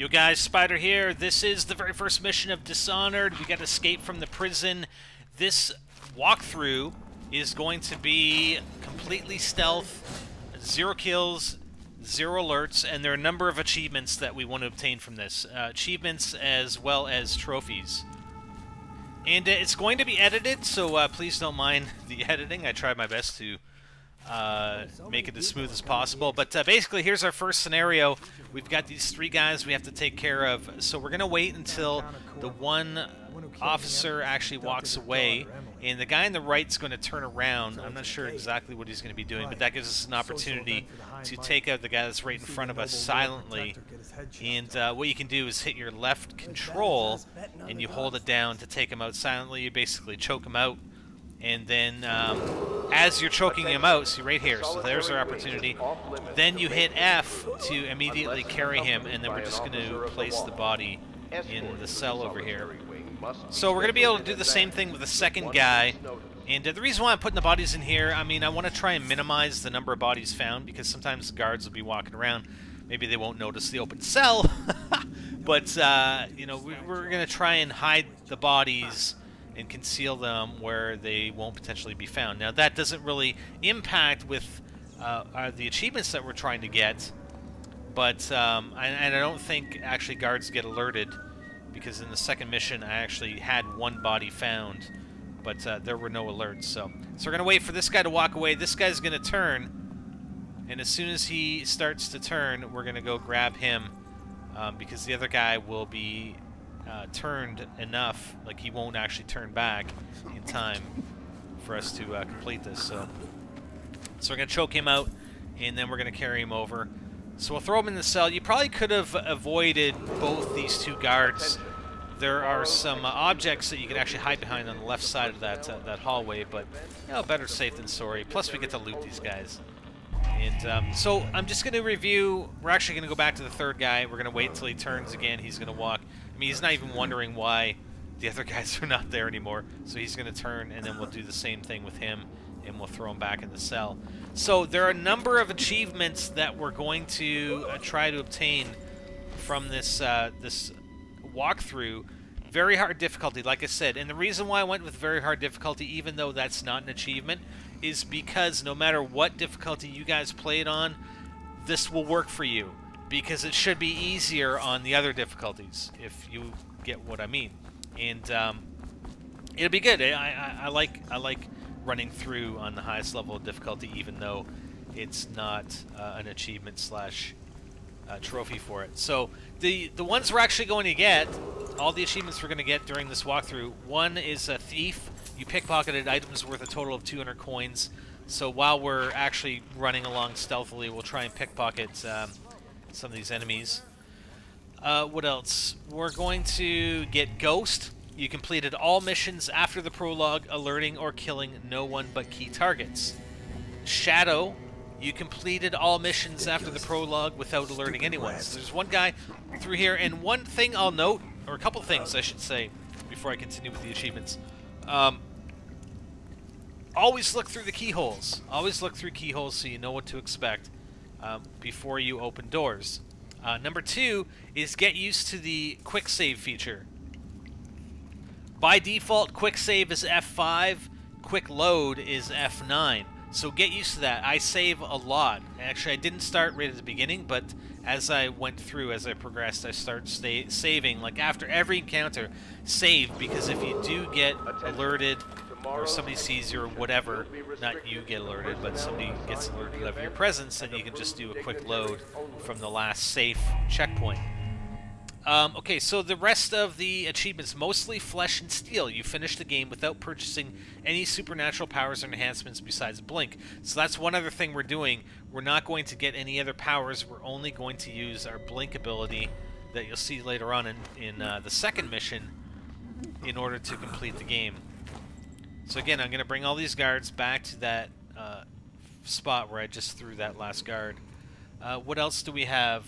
Yo guys, Spider here. This is the very first mission of Dishonored. We got to escape from the prison. This walkthrough is going to be completely stealth, 0 kills, 0 alerts, and there are a number of achievements that we want to obtain from this. Achievements as well as trophies. And it's going to be edited, so please don't mind the editing. I tried my best to make it as smooth as possible. But basically, here's our first scenario. We've got these 3 guys we have to take care of. So we're going to wait until the one officer actually walks away. And the guy on the right is going to turn around. I'm not sure exactly what he's going to be doing, but that gives us an opportunity to take out the guy that's right in front of us silently. And what you can do is hit your left control, and you hold it down to take him out silently. You basically choke him out. And then, as you're choking him out, see right here, so there's our opportunity, then you hit F to immediately carry him, and then we're just going to place the body in the cell over here. So we're going to be able to do the same thing with the second guy, and the reason why I'm putting the bodies in here, I mean, I want to try and minimize the number of bodies found, because sometimes the guards will be walking around, maybe they won't notice the open cell, but, you know, we're going to try and hide the bodies and conceal them where they won't potentially be found. Now, that doesn't really impact with the achievements that we're trying to get, but and I don't think actually guards get alerted, because in the second mission I actually had 1 body found, but there were no alerts. So we're going to wait for this guy to walk away. This guy's going to turn, and as soon as he starts to turn, we're going to go grab him, because the other guy will be turned enough, like he won't actually turn back in time for us to complete this. So we're going to choke him out, and then we're going to carry him over. So we'll throw him in the cell. You probably could have avoided both these 2 guards. There are some objects that you can actually hide behind on the left side of that that hallway, but you know, better safe than sorry. Plus we get to loot these guys. And so I'm just going to review. We're actually going to go back to the 3rd guy. We're going to wait until he turns again. He's going to walk. I mean, he's not even wondering why the other guys are not there anymore. So he's going to turn, and then we'll do the same thing with him, and we'll throw him back in the cell. So there are a number of achievements that we're going to try to obtain from this this walkthrough. Very hard difficulty, like I said. And the reason why I went with very hard difficulty, even though that's not an achievement, is because no matter what difficulty you guys played on, this will work for you, because it should be easier on the other difficulties, if you get what I mean. And it'll be good. I like running through on the highest level of difficulty, even though it's not an achievement slash trophy for it. So the ones we're actually going to get, all the achievements we're going to get during this walkthrough, one is a thief. You pickpocketed items worth a total of 200 coins. So while we're actually running along stealthily, we'll try and pickpocket some of these enemies. What else? We're going to get Ghost. You completed all missions after the prologue, alerting or killing no one but key targets. Shadow. You completed all missions after the prologue without alerting anyone. So there's 1 guy through here, and one thing I'll note, or a couple things I should say, before I continue with the achievements. Always look through the keyholes. Always look through keyholes so you know what to expect before you open doors. Number 2 is get used to the quick save feature. By default, quick save is F5, quick load is F9. So get used to that. I save a lot. Actually, I didn't start right at the beginning, but as I went through, as I progressed, I started saving. Like after every encounter, save, because if you do get alerted, or somebody sees you or whatever, not you get alerted, but somebody gets alerted of your presence, then you can just do a quick load from the last safe checkpoint. Okay, so the rest of the achievements, mostly flesh and steel. You finished the game without purchasing any supernatural powers or enhancements besides Blink. So that's one other thing we're doing. We're not going to get any other powers. We're only going to use our Blink ability that you'll see later on in the second mission in order to complete the game. So again, I'm going to bring all these guards back to that spot where I just threw that last guard. What else do we have?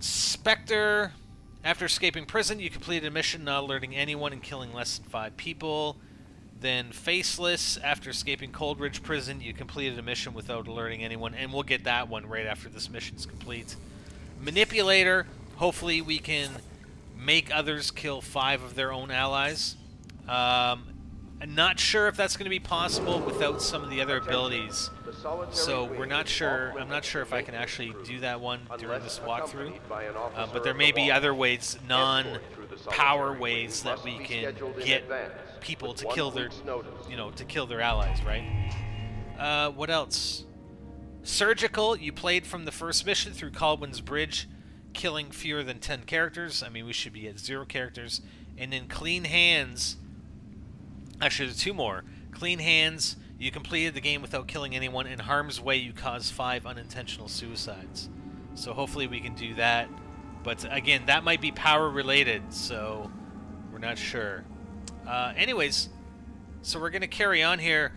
Spectre. After escaping prison, you completed a mission not alerting anyone and killing less than 5 people. Then Faceless. After escaping Coldridge Prison, you completed a mission without alerting anyone, and we'll get that one right after this mission's complete. Manipulator, hopefully we can make others kill 5 of their own allies. I'm not sure if that's going to be possible without some of the other abilities. So we're not sure. I'm not sure if I can actually do that one during this walkthrough. But there may be other ways, non-power ways, that we can get people to kill their, to kill their allies, right? What else? Surgical. You played from the first mission through Caldwell's Bridge, killing fewer than 10 characters. I mean, we should be at 0 characters. And then Clean Hands. Actually, there's 2 more. Clean Hands, you completed the game without killing anyone. In Harm's Way, you caused 5 unintentional suicides. So hopefully we can do that. But again, that might be power related, so we're not sure. Anyways, so we're going to carry on here.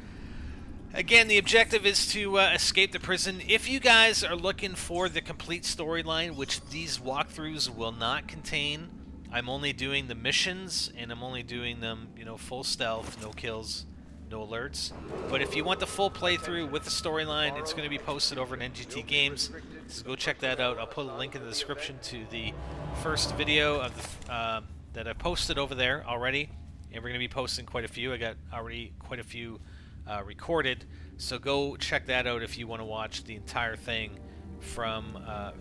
Again, the objective is to escape the prison. If you guys are looking for the complete storyline, which these walkthroughs will not contain, I'm only doing the missions, and I'm only doing them, full stealth, no kills, no alerts. But if you want the full playthrough with the storyline, it's going to be posted over in NGT Games. So go check that out. I'll put a link in the description to the first video of the, that I posted over there already. And we're going to be posting quite a few. I got already quite a few recorded. So go check that out if you want to watch the entire thing from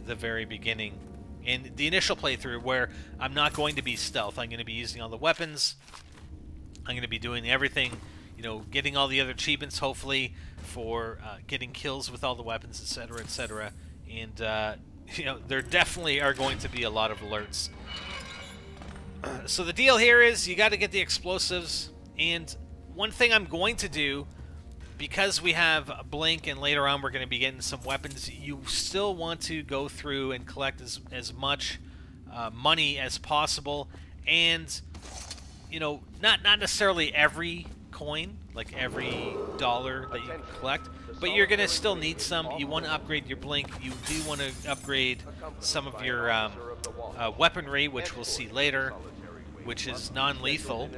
the very beginning. In the initial playthrough, where I'm not going to be stealth, I'm going to be using all the weapons. I'm going to be doing everything, getting all the other achievements, hopefully, for getting kills with all the weapons, etc., etc. And, there definitely are going to be a lot of alerts. So the deal here is you got to get the explosives. And one thing I'm going to do, because we have Blink and later on we're going to be getting some weapons, you still want to go through and collect as much money as possible. And, not necessarily every coin, like every dollar that you collect, but you're going to still need some. You want to upgrade your Blink. You do want to upgrade some of your weaponry, which we'll see later, which is non-lethal.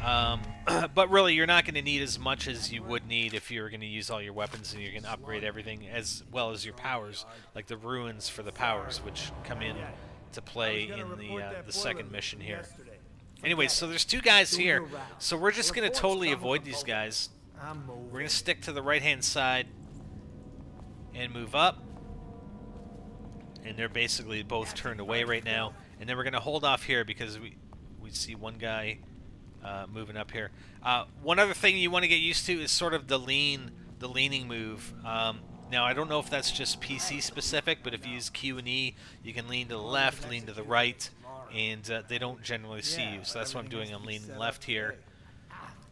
But really, you're not going to need as much as you would need if you were going to use all your weapons and you're going to upgrade everything as well as your powers, like the ruins for the powers, which come in to play in the second mission here. Anyways, so there's 2 guys here, so we're just going to totally avoid these guys. We're going to stick to the right-hand side and move up. And they're basically both turned away right now. And then we're going to hold off here because we see one guy moving up here. One other thing you want to get used to is sort of the leaning move. Now, I don't know if that's just PC specific, but if you use Q and E, you can lean to the left, lean to the right, and they don't generally see you. So that's what I'm doing. I'm leaning left here.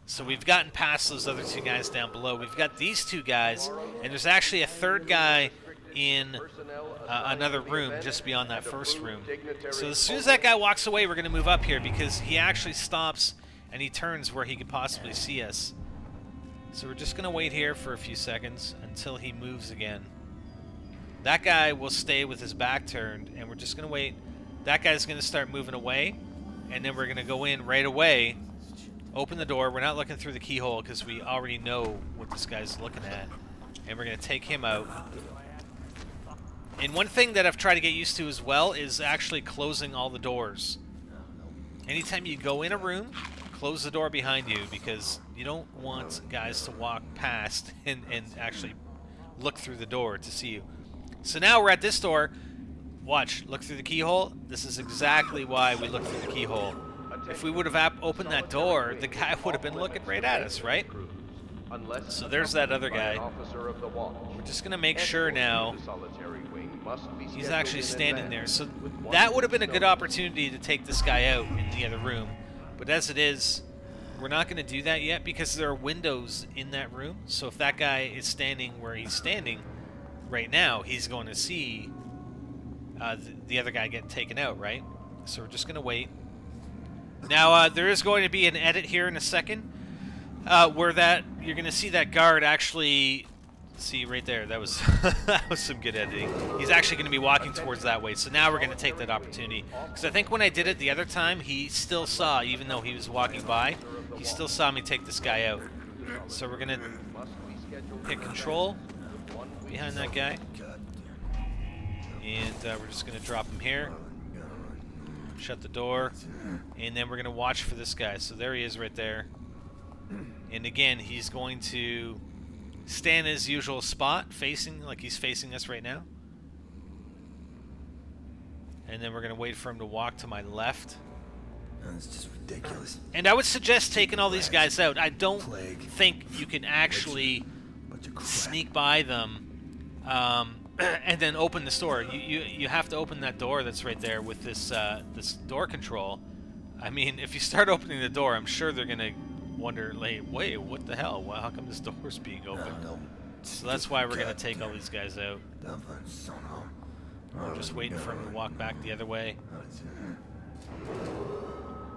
So we've gotten past those other 2 guys down below. We've got these 2 guys, and there's actually a 3rd guy in another room just beyond that first room. So as soon as that guy walks away, we're going to move up here because he actually stops and he turns where he could possibly see us. So we're just going to wait here for a few seconds until he moves again. That guy will stay with his back turned, and we're just going to wait. That guy's going to start moving away, and then we're going to go in right away, open the door. We're not looking through the keyhole because we already know what this guy's looking at, and we're going to take him out. And one thing that I've tried to get used to as well is actually closing all the doors. Anytime you go in a room, close the door behind you, because you don't want guys to walk past and actually look through the door to see you. So now we're at this door. Watch, look through the keyhole. This is exactly why we look through the keyhole. If we would have opened that door, the guy would have been looking right at us, right? So there's that other guy. We're just going to make sure now he's actually standing there. So that would have been a good opportunity to take this guy out in the other room. But as it is, we're not going to do that yet because there are windows in that room. So if that guy is standing where he's standing right now, he's going to see the other guy get taken out, right? So we're just going to wait. Now, there is going to be an edit here in a second where you're going to see that guard actually... See, right there, that was that was some good editing. He's actually going to be walking towards that way. So now we're going to take that opportunity. Because I think when I did it the other time, he still saw, even though he was walking by, he still saw me take this guy out. So we're going to hit control behind that guy. And we're just going to drop him here. Shut the door. And then we're going to watch for this guy. So there he is right there. And again, he's going to stand in his usual spot, facing, like he's facing us right now. And then we're going to wait for him to walk to my left. That's just ridiculous. And I would suggest taking all these guys out. I don't think you can actually sneak by them and then open the door. You have to open that door that's right there with this this door control. I mean, if you start opening the door, I'm sure they're going to wonder, like, wait, what the hell? Well, how come this door's being opened? So that's why we're going to take all these guys out. I'm just waiting for him to walk back the other way.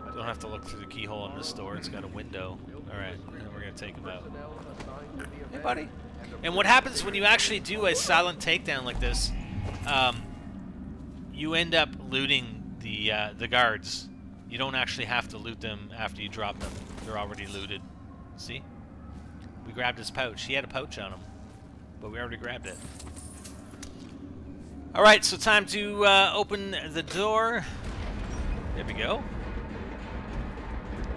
I don't have to look through the keyhole in this door. It's got a window. Alright, and we're going to take him out. Hey, buddy. And what happens when you actually do a silent takedown like this, you end up looting the guards. You don't actually have to loot them after you drop them. They're already looted. See? We grabbed his pouch. He had a pouch on him, but we already grabbed it. Alright, so time to open the door. There we go.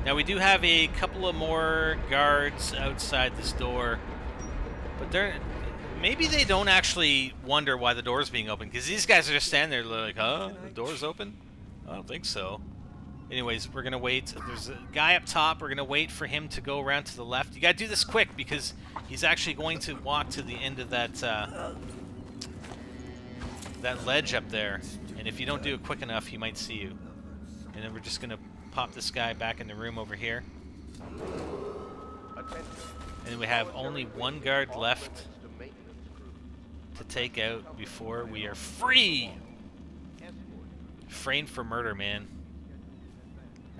Now we do have a couple of more guards outside this door, but maybe they don't actually wonder why the door's being opened, because these guys are just standing there like, huh? The door's open? I don't think so. Anyways, we're going to wait. There's a guy up top. We're going to wait for him to go around to the left. You got to do this quick, because he's actually going to walk to the end of that that ledge up there, and if you don't do it quick enough, he might see you. And then we're just going to pop this guy back in the room over here. And we have only one guard left to take out before we are free! Framed for murder, man.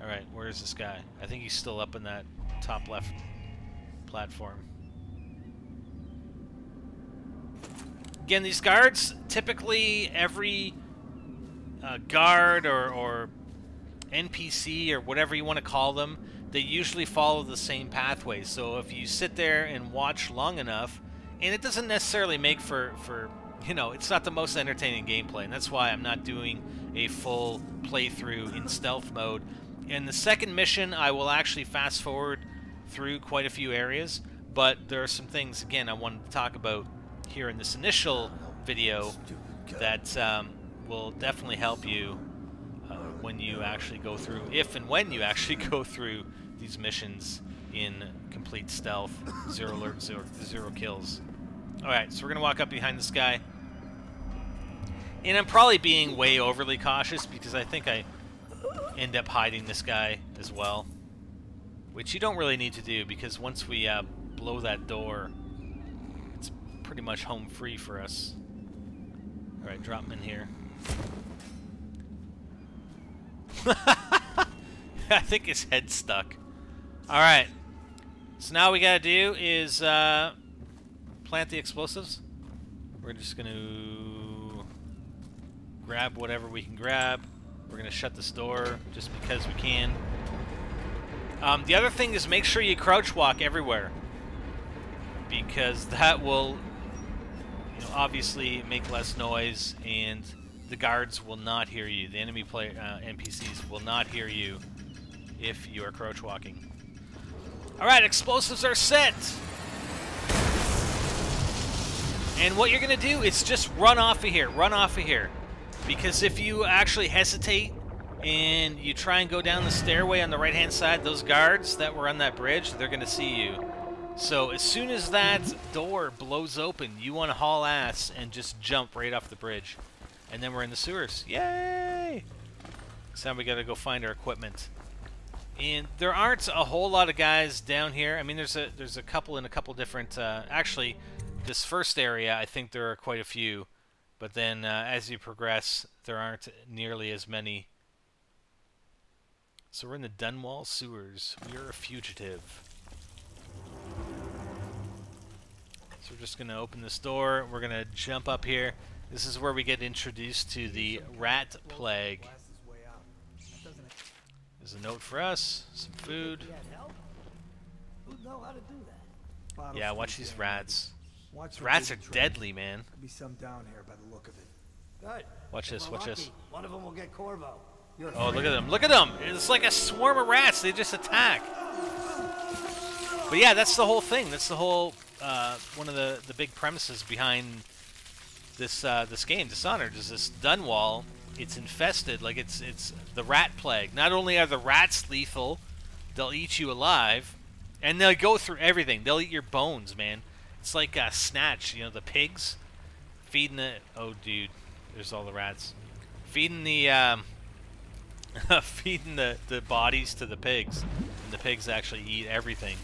Alright, where is this guy? I think he's still up in that top left platform. Again, these guards, typically every guard or NPC or whatever you want to call them, they usually follow the same pathway. So if you sit there and watch long enough, and it doesn't necessarily make for you know, it's not the most entertaining gameplay, and that's why I'm not doing a full playthrough in stealth mode. In the second mission, I will actually fast forward through quite a few areas, but there are some things, again, I wanted to talk about here in this initial video that will definitely help you when you actually go through, if and when you actually go through these missions in complete stealth, zero alert, zero kills. Alright, so we're going to walk up behind this guy. And I'm probably being way overly cautious because I think I end up hiding this guy as well. Which you don't really need to do, because once we blow that door, it's pretty much home free for us. Alright, drop him in here. I think his head's stuck. Alright. So now what we gotta do is plant the explosives. We're just gonna grab whatever we can grab. We're gonna shut this door just because we can. The other thing is make sure you crouch walk everywhere, because that will, you know, obviously make less noise, and the guards will not hear you. The enemy player NPCs will not hear you if you are crouch walking. Alright, explosives are set! And what you're going to do is just run off of here. Run off of here. Because if you actually hesitate and you try and go down the stairway on the right-hand side, those guards that were on that bridge, they're going to see you. So as soon as that door blows open, you want to haul ass and just jump right off the bridge. And then we're in the sewers. Yay! So now we got to go find our equipment. And there aren't a whole lot of guys down here. I mean, there's a couple in a couple different... actually, this first area, I think there are quite a few. But then, as you progress, there aren't nearly as many. So we're in the Dunwall sewers. We are a fugitive. So we're just going to open this door. We're going to jump up here. This is where we get introduced to the rat plague. There's a note for us, some food. Yeah, watch these rats. These rats are deadly, man. Could be some down here by the look of it. Good. Watch this, If we're watch this. lucky, one of them will get Corvo. You're Oh, free. look at them. Look at them. It's like a swarm of rats. They just attack. But yeah, that's the whole thing. That's the whole, one of the big premises behind this this game, Dishonored, is this Dunwall. It's infested. Like, it's the rat plague. Not only are the rats lethal, they'll eat you alive, and they'll go through everything. They'll eat your bones, man. It's like Snatch, you know, the pigs. Feeding the... Oh, dude. There's all the rats. Feeding the... feeding the bodies to the pigs. And the pigs actually eat everything.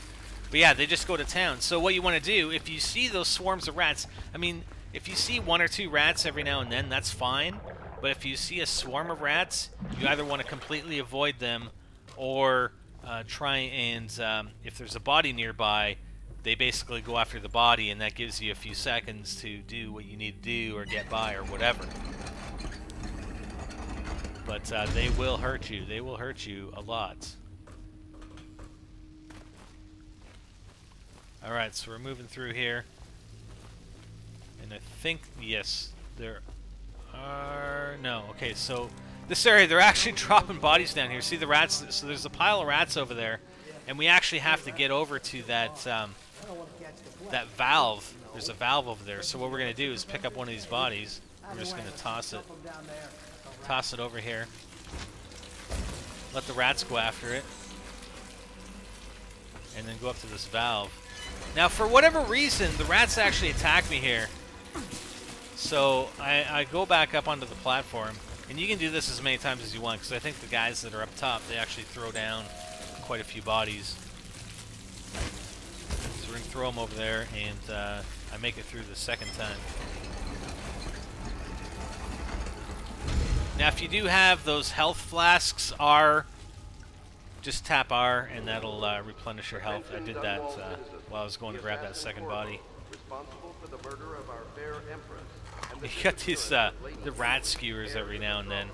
But yeah, they just go to town. So what you want to do, if you see those swarms of rats... I mean, if you see 1 or 2 rats every now and then, that's fine. But if you see a swarm of rats, you either want to completely avoid them, or try and... if there's a body nearby, they basically go after the body, and that gives you a few seconds to do what you need to do, or get by, or whatever. But they will hurt you. They will hurt you a lot. Alright, so we're moving through here. And I think, yes, there are... No, okay, so this area, they're actually dropping bodies down here. See the rats? So there's a pile of rats over there. And we actually have to get over to that, that valve. There's a valve over there. So what we're going to do is pick up one of these bodies. We're just going to toss it over here. Let the rats go after it. And then go up to this valve. Now, for whatever reason, the rats actually attack me here. So I go back up onto the platform. And you can do this as many times as you want, because I think the guys that are up top, they actually throw down quite a few bodies. So we're going to throw them over there, and I make it through the second time. Now, if you do have those health flasks, R, just tap R, and that'll replenish your health. I did that while I was going to grab that second body. You got these the rat skewers every now and then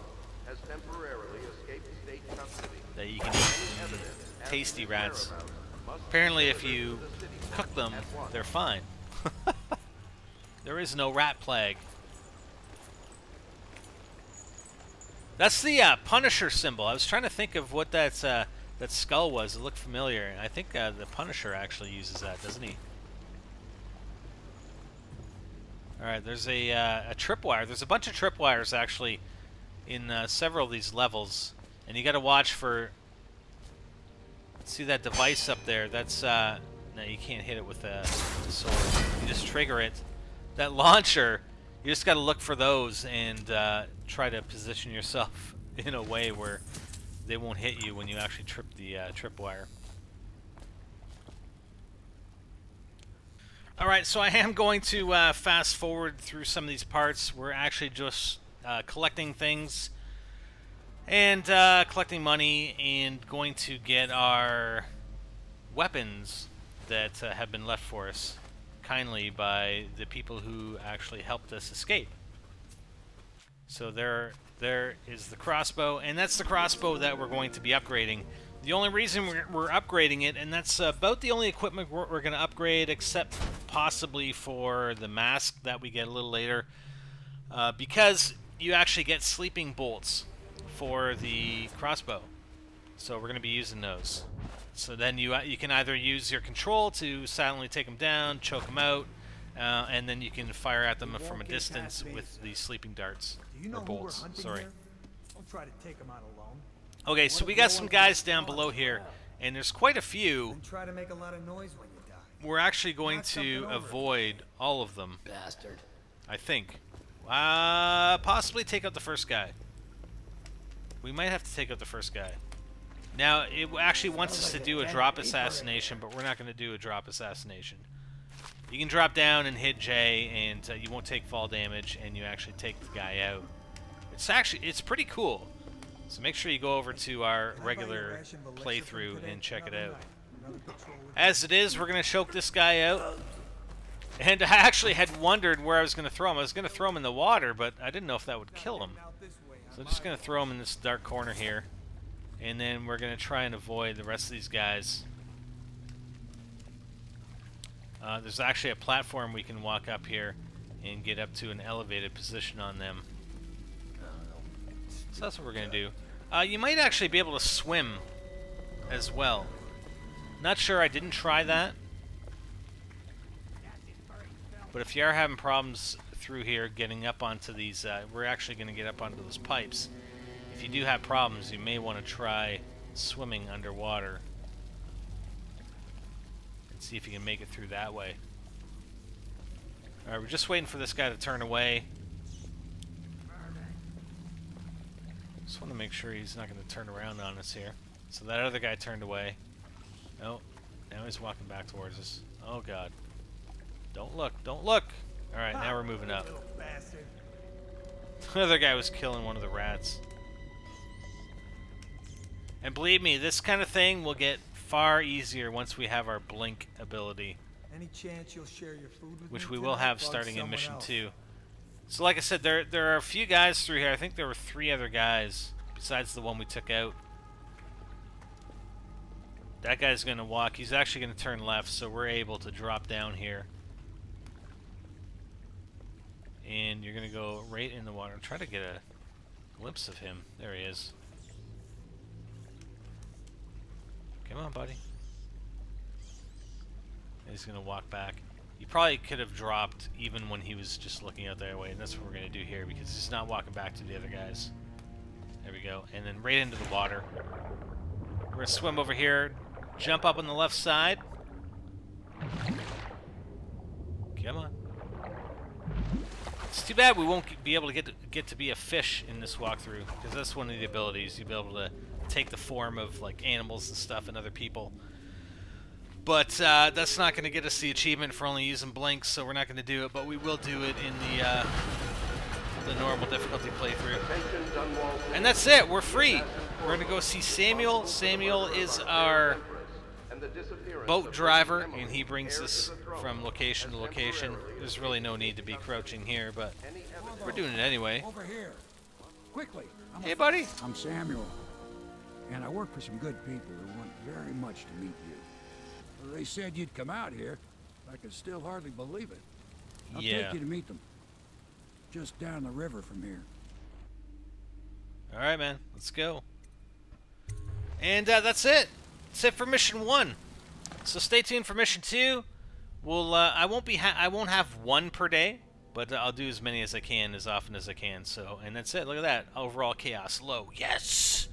that you can eat. Tasty rats. Apparently, if you cook them, they're fine. There is no rat plague. That's the Punisher symbol. I was trying to think of what that skull was. It looked familiar. I think the Punisher actually uses that, doesn't he? All right, there's a tripwire. There's a bunch of tripwires actually in several of these levels, and you got to watch for. See that device up there? That's no, you can't hit it with a sword. You just trigger it. That launcher. You just got to look for those and try to position yourself in a way where they won't hit you when you actually trip the tripwire. Alright, so I am going to fast forward through some of these parts. We're actually just collecting things and collecting money and going to get our weapons that have been left for us kindly by the people who actually helped us escape. So there is the crossbow, and that's the crossbow that we're going to be upgrading. The only reason we're upgrading it, and that's about the only equipment we're going to upgrade, except possibly for the mask that we get a little later, because you actually get sleeping bolts for the crossbow. So we're going to be using those. So then you can either use your control to silently take them down, choke them out, and then you can fire at them from a distance with the sleeping darts, or bolts, sorry. Don't try to take them out alone. Okay, so we got some guys down below here, and there's quite a few. And try to make a lot of noise when you die. We're actually going to avoid all of them. Bastard. I think. Possibly take out the first guy. We might have to take out the first guy. Now, it actually wants us to do a drop assassination, but we're not going to do a drop assassination. You can drop down and hit J, and you won't take fall damage, and you actually take the guy out. It's pretty cool. So make sure you go over to our regular playthrough and check it out. As it is, we're going to choke this guy out. And I actually had wondered where I was going to throw him. I was going to throw him in the water, but I didn't know if that would kill him. So I'm just going to throw him in this dark corner here. And then we're going to try and avoid the rest of these guys. There's actually a platform we can walk up here and get up to an elevated position on them. So that's what we're going to do. You might actually be able to swim as well. Not sure, I didn't try that. But if you are having problems through here getting up onto these, we're actually going to get up onto those pipes. If you do have problems, you may want to try swimming underwater. And see if you can make it through that way. Alright, we're just waiting for this guy to turn away. Just want to make sure he's not going to turn around on us here. So that other guy turned away. Oh, now he's walking back towards us. Oh god. Don't look, don't look! Alright, now we're moving up. The other guy was killing one of the rats. And believe me, this kind of thing will get far easier once we have our blink ability. Any chance you'll share your food with which me we will tonight? have Bug starting in someone mission else. 2. So like I said, there are a few guys through here. I think there were 3 other guys besides the one we took out. That guy's going to walk. He's actually going to turn left, so we're able to drop down here. And you're going to go right in the water. Try to get a glimpse of him. There he is. Come on, buddy. He's going to walk back. He probably could have dropped even when he was just looking out that way, and that's what we're going to do here because he's not walking back to the other guys. There we go. And then right into the water. We're going to swim over here, jump up on the left side. Come on. It's too bad we won't be able to get to be a fish in this walkthrough, because that's one of the abilities. You'll be able to take the form of like animals and stuff and other people. But that's not going to get us the achievement for only using blinks, so we're not going to do it. But we will do it in the normal difficulty playthrough. And that's it. We're free. We're going to go see Samuel. Samuel is our boat driver, and he brings us from location to location. There's really no need to be crouching here, but we're doing it anyway. Over here. Quickly. Hey, buddy. I'm Samuel, and I work for some good people who want very much to meet you. Well, they said you'd come out here. I can still hardly believe it. I'll take you to meet them. Just down the river from here. All right, man. Let's go. And that's it. That's it for mission 1. So stay tuned for mission 2. We'll I won't have one per day, but I'll do as many as I can, as often as I can. So, and that's it. Look at that. Overall chaos low. Yes.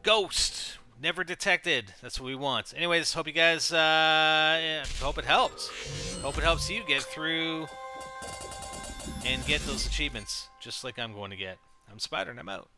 Ghost never detected. That's what we want. Anyways, hope you guys yeah, hope it helped. Hope it helps you get through and get those achievements, just like I'm going to get. I'm Spider, and I'm out.